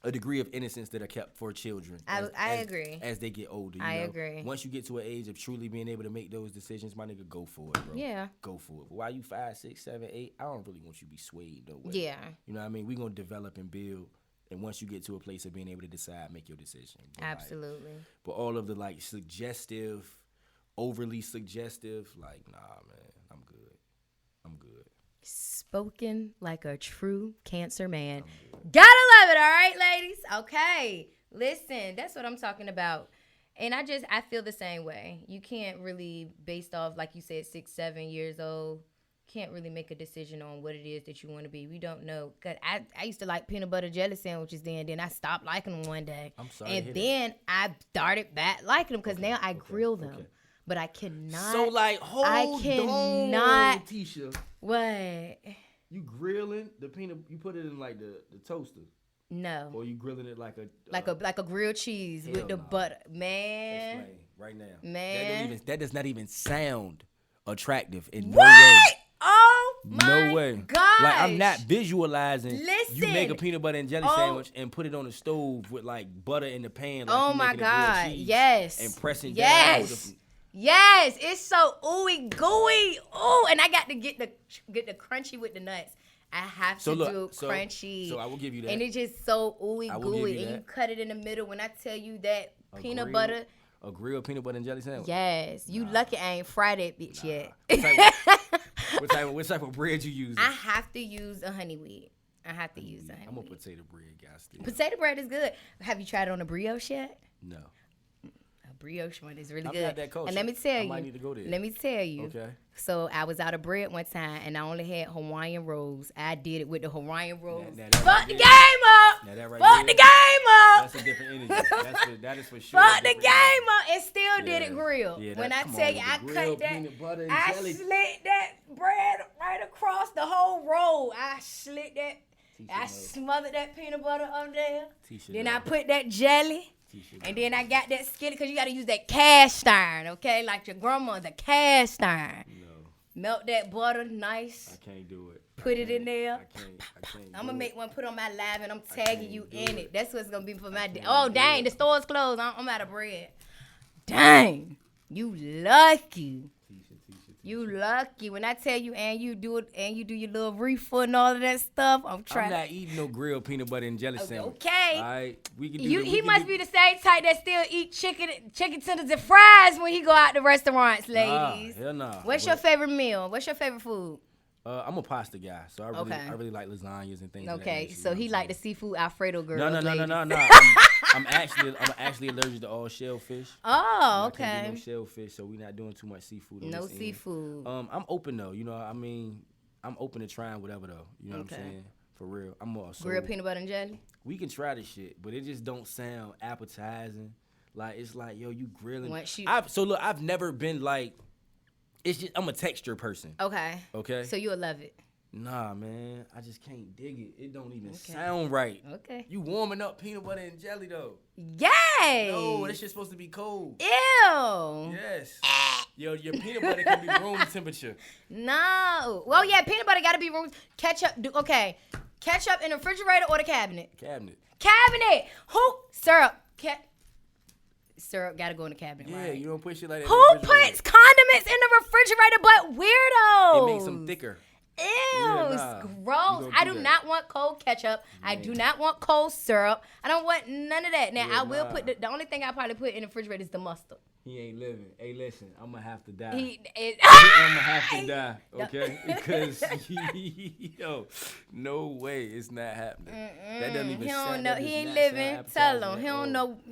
a degree of innocence that are kept for children. I agree. As they get older. I agree. Once you get to an age of truly being able to make those decisions, my nigga, go for it, bro. Yeah. Go for it. But while you 5, 6, 7, 8, I don't really want you to be swayed no way. Yeah. You know what I mean? We're going to develop and build. And once you get to a place of being able to decide, make your decision. But absolutely. But all of the overly suggestive, nah, man, I'm good. Spoken like a true Cancer man. Gotta love it, all right, ladies? Okay. Listen, that's what I'm talking about. And I feel the same way. You can't really, based off, like you said, 6, 7 years old, can't really make a decision on what it is that you want to be. We don't know. Cause I used to like peanut butter jelly sandwiches then I stopped liking them one day. I'm sorry. And then I started back liking them because now I grill them. Okay. But I cannot. So like, hold on, Ticia. What? You grilling the peanut? You put it in like the toaster. No. Or you grilling it like a grilled cheese with the butter, man. Explain right now, man. That does not even sound attractive in what? No way. Oh my no way. God! Like I'm not visualizing. Listen. You make a peanut butter and jelly sandwich and put it on the stove with like butter in the pan. Like oh my God! Yes. And pressing down. Yes. Yes, it's so ooey gooey. Ooh, and I got to get the crunchy with the nuts. I have to do crunchy. So I will give you that. And it's just so ooey gooey. And you cut it in the middle. When I tell you that peanut butter. A grilled peanut butter and jelly sandwich? Yes. You lucky I ain't fried that bitch yet. What type of bread you use? I have to use a honey wheat. I'm a potato bread guy still. Potato bread is good. Have you tried it on a brioche yet? No. Brioche one is really I'm good. not that culture. And let me tell you. I might need to go there. Let me tell you. Okay. So I was out of bread one time and I only had Hawaiian rolls. I did it with the Hawaiian rolls. Fuck the game up. Fuck the game up. That's a different energy. That is for sure. Fuck the game up. And still did it grilled. Yeah, when I tell you, I cut that. I slit that bread right across the whole roll. I slit that. I smothered that peanut butter up there. Then I put that jelly. And then I got that skillet because you got to use that cast iron, okay? Like your grandma, the cast iron. No. Melt that butter nice. I can't do it. Put it in there. I can't. I'm going to make one, put on my live, and I'm tagging you in it. That's what's going to be for my day. Oh, dang, the store's closed. I'm out of bread. Dang. You lucky. You lucky. When I tell you and you do it and you do your little reefer and all of that stuff, I'm not eating no grilled peanut butter and jelly sandwich. Okay. All right. He must be the same type that still eat chicken tenders and fries when he go out to restaurants, ladies. Hell nah. What's your favorite meal? What's your favorite food? I'm a pasta guy, so I really like lasagnas and things. Okay, so he like the seafood Alfredo girl. No. I'm actually allergic to all shellfish. Oh, okay. I can't do no shellfish, so we're not doing too much seafood. No seafood. I'm open though. You know, I mean, I'm open to trying whatever though. You know what I'm saying? For real, I'm also grilled peanut butter and jelly. We can try this shit, but it just don't sound appetizing. Like it's like, yo, you grilling. I've never been like. It's just I'm a texture person. Okay. So you'll love it. Nah, man, I just can't dig it. It don't even sound right. Okay. You warming up peanut butter and jelly though. Yay! No, this shit's supposed to be cold. Ew. Yes. Yo, your peanut butter can be room temperature. No. Well, yeah, peanut butter gotta be room. Ketchup. Okay. Ketchup in the refrigerator or the cabinet? Cabinet. Who? Syrup. Syrup gotta go in the cabinet. Yeah, right? You don't put shit like that. Who puts condiments in the refrigerator but weirdos? It makes them thicker. Ew, yeah, gross. I do not want cold ketchup. Man. I do not want cold syrup. I don't want none of that. Now, I will put the only thing I probably put in the refrigerator is the mustard. He ain't living. Hey, listen, I'm going to have to die. I'm going to have to die, okay? Because, yo, no way it's not happening. That doesn't even sound. He ain't living. Tell him. He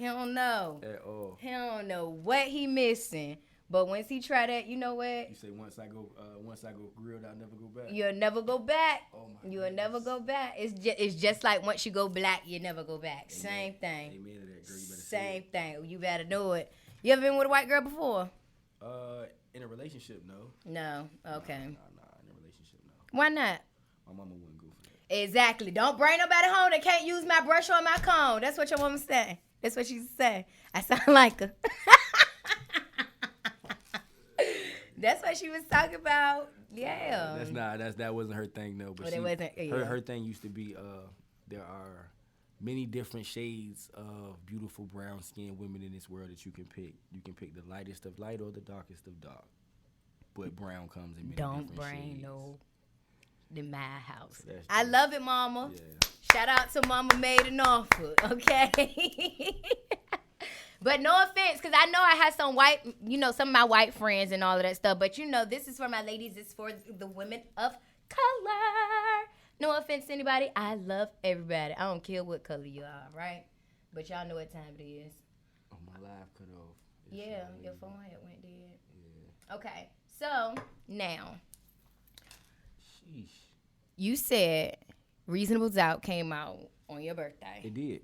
don't know. At all. He don't know what he missing. But once he try that, you know what? You say once I go grilled, I'll never go back. You'll never go back. Oh my You'll never go back. It's just like once you go black, you never go back. Amen. Same thing. Amen to that, girl. You better Same thing. You better know it. You ever been with a white girl before? In a relationship, no. No. Okay. Nah. In a relationship, no. Why not? My mama wouldn't go for that. Exactly. Don't bring nobody home that can't use my brush or my comb. That's what your mama say. That's what she say. I sound like her. That's what she was talking about. Yeah. That wasn't her thing though. But her thing used to be there are many different shades of beautiful brown skinned women in this world that you can pick. You can pick the lightest of light or the darkest of dark. But brown comes in many different shades. Don't bring no in my house. I love it, Mama. Yeah. Shout out to Mama Made in Norfolk, okay? But no offense, because I know I have some some of my white friends and all of that stuff. But, this is for my ladies. It's for the women of color. No offense to anybody. I love everybody. I don't care what color you are, right? But y'all know what time it is. Oh, my live cut off. Yeah, your phone had went dead. Yeah. Okay, so now. Sheesh. You said Reasonable Doubt came out on your birthday. It did.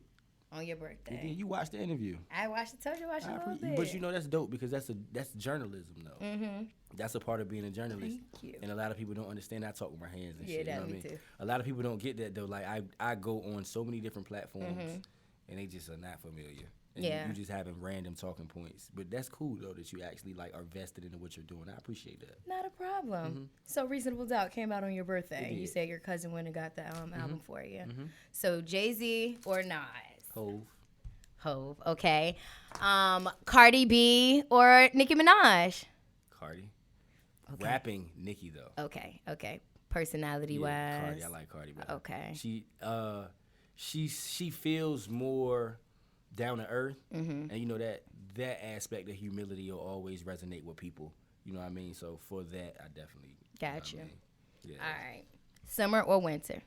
On your birthday. It did. You watched the interview. I watched it. Told you I watched it a little bit. But you know that's dope because that's journalism though. Mm-hmm. That's a part of being a journalist. Thank you. And a lot of people don't understand. I talk with my hands and shit. Yeah, you know what I mean? Too. A lot of people don't get that though. Like I go on so many different platforms and they just are not familiar. And you just having random talking points. But that's cool though that you actually like are vested into what you're doing. I appreciate that. Not a problem. Mm-hmm. So Reasonable Doubt came out on your birthday. You said your cousin went and got the album for you. Mm-hmm. So Jay-Z or Nas? Hove, okay. Cardi B or Nicki Minaj? Cardi. Okay. Rapping Nicki though. Okay. Personality wise. Cardi, I like Cardi. Better. Okay. She feels more down to earth, and you know that aspect of humility will always resonate with people. You know what I mean? So for that, I definitely got you. I mean? Yeah. All right. Summer or winter?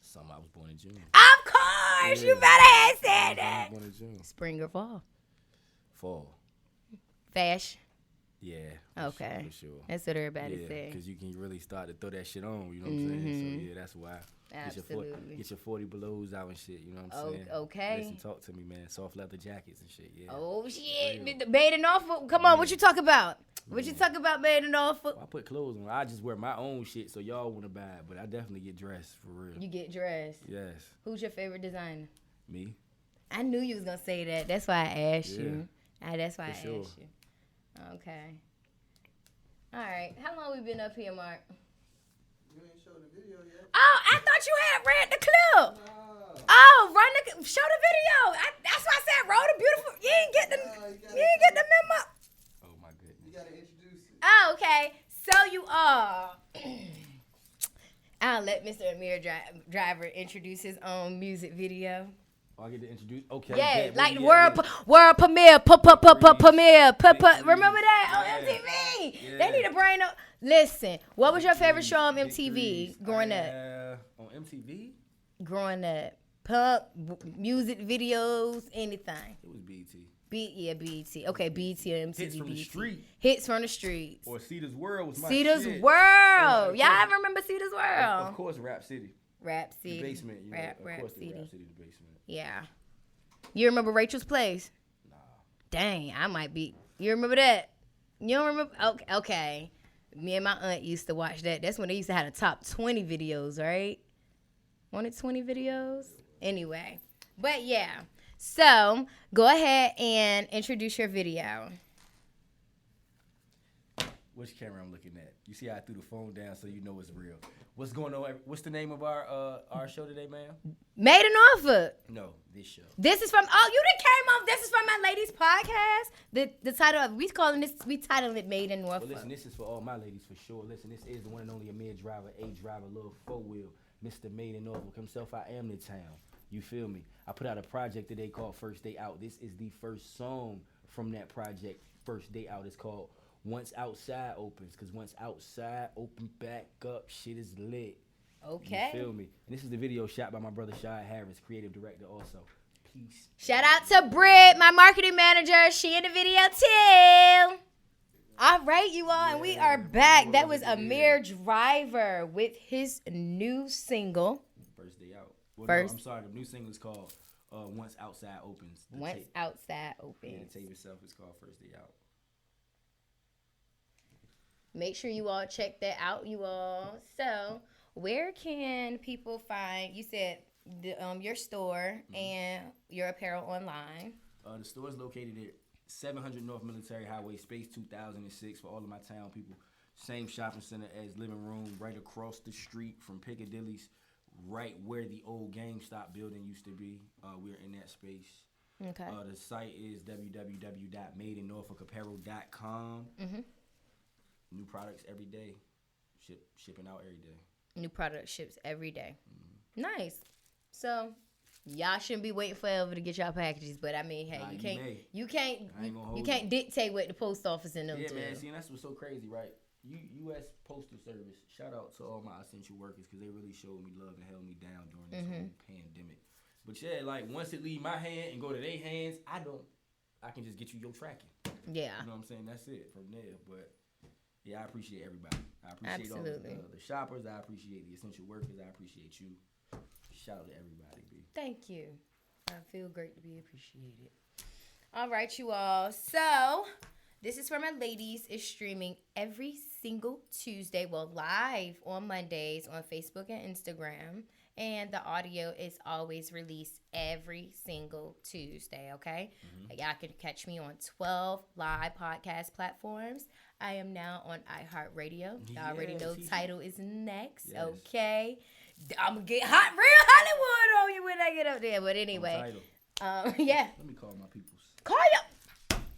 Summer. I was born in June. Of course, you better have said that. I was born in June. Spring or fall? Fall. Fashion? Yeah. Okay. For sure. That's what everybody say. Because you can really start to throw that shit on. You know what I'm saying? So yeah, that's why. Absolutely. Get your 40 belows out and shit. You know what I'm saying? Okay. Listen, talk to me, man. Soft leather jackets and shit. Yeah. Oh shit. Made in Norfolk. Come on, what you talk about? What you talk about, made in Norfolk? I put clothes on. I just wear my own shit, so y'all want to buy it. But I definitely get dressed for real. You get dressed. Yes. Who's your favorite designer? Me. I knew you was gonna say that. That's why I asked you. That's why I asked you. Okay. All right. How long we been up here, Mark? You ain't showed the video yet. Oh, I thought you had read the clip. No. Oh, show the video. That's why I said roll the beautiful. You ain't get the memo. Oh my goodness. You gotta introduce it. Oh, okay. So you are. I'll let Mr. Amir Driver introduce his own music video. Oh, I get to introduce. Okay. Yeah, like world premiere, premiere. Remember that on MTV? Yeah. They need to bring up. Listen, what was your favorite show on MTV growing up? On MTV? Growing up, punk, music videos, anything. It was BET. BET. Okay, BET or MTV. Hits from the street. Hits from the streets. Or Cedar's World was my Cedar's shit. World. Y'all remember Cedar's World? Of course, Rap City. Rap City. The basement. You Rap know, of course, City. Rap City, the basement. Yeah. You remember Rachel's Place? Nah. Dang, I might be. You remember that? You don't remember? Okay. Me and my aunt used to watch that. That's when they used to have the top 20 videos, right? Wanted 20 videos? Anyway. But yeah. So, go ahead and introduce your video. Which camera I'm looking at? You see how I threw the phone down so you know it's real. What's going on? What's the name of our show today, ma'am? Made in Norfolk. No, this show. This is from, you done came off, this is from my ladies podcast. The title of, we titling it Made in Norfolk. Well, listen, this is for all my ladies for sure. Listen, this is the one and only Amir Driver, A Driver, little 4-wheel, Mr. Made in Norfolk himself. I am the town. You feel me? I put out a project today called First Day Out. This is the first song from that project, First Day Out. It's called Once Outside Opens, because once outside open back up, shit is lit. Okay. You feel me? And this is the video shot by my brother Shad Harris, creative director also. Peace. Shout out to Britt, my marketing manager. She in the video too. All right, you all, and we are back. That was Amir Driver with his new single. First Day Out. Well, no, I'm sorry, the new single is called Once Outside Opens. Outside Opens. Yeah, the tape itself is called First Day Out. Make sure you all check that out, you all. So, where can people find, you said, your store and your apparel online? The store is located at 700 North Military Highway, Space 2006 for all of my town people. Same shopping center as Living Room, right across the street from Piccadilly's, right where the old GameStop building used to be. We're in that space. Okay. The site is www.madeinnorfolkapparel.com. Mm-hmm. New products every day. Shipping out every day. New product ships every day. Mm-hmm. Nice. So, y'all shouldn't be waiting forever to get y'all packages, but I mean, hey, you can't dictate what the post office and them do. Yeah, man. See, and that's what's so crazy, right? U.S. Postal Service. Shout out to all my essential workers because they really showed me love and held me down during this whole pandemic. But yeah, like once it leave my hand and go to their hands, I can just get you your tracking. Yeah. You know what I'm saying? That's it from there. But yeah, I appreciate everybody. I appreciate all the shoppers. I appreciate the essential workers. I appreciate you. Shout out to everybody, B. Thank you. I feel great to be appreciated. All right, you all. So, This Is For My Ladies is streaming every single Tuesday. Well, live on Mondays on Facebook and Instagram. And the audio is always released every single Tuesday, okay? Y'all can catch me on 12 live podcast platforms. I am now on iHeartRadio. Y'all already know Title is next, okay? I'm going to get hot, real Hollywood on you when I get up there. But anyway, yeah. Let me call my peoples.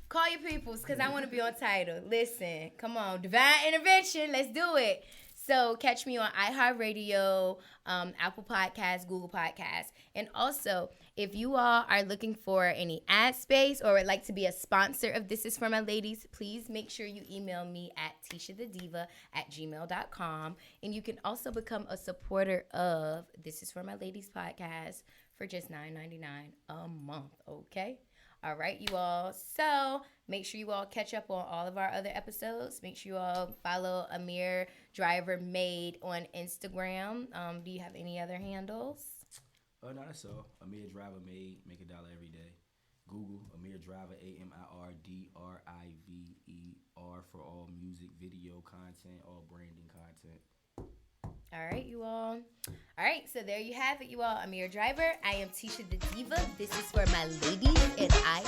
Call your peoples because I want to be on Title. Listen, come on. Divine intervention. Let's do it. So catch me on iHeartRadio, Apple Podcasts, Google Podcasts. And also, if you all are looking for any ad space or would like to be a sponsor of This Is For My Ladies, please make sure you email me at TiciaTheDiva@gmail.com. And you can also become a supporter of This Is For My Ladies podcast for just $9.99 a month, okay? All right, you all. So make sure you all catch up on all of our other episodes. Make sure you all follow Amir Driver Made on Instagram. Do you have any other handles? No, that's all. Amir Driver Made. Make $1 every day. Google Amir Driver, AMIRDRIVER for all music, video content, all branding content. All right, you all. All right, so there you have it, you all. Amir Driver. I am Ticia The Diva. This is For My Ladies, and I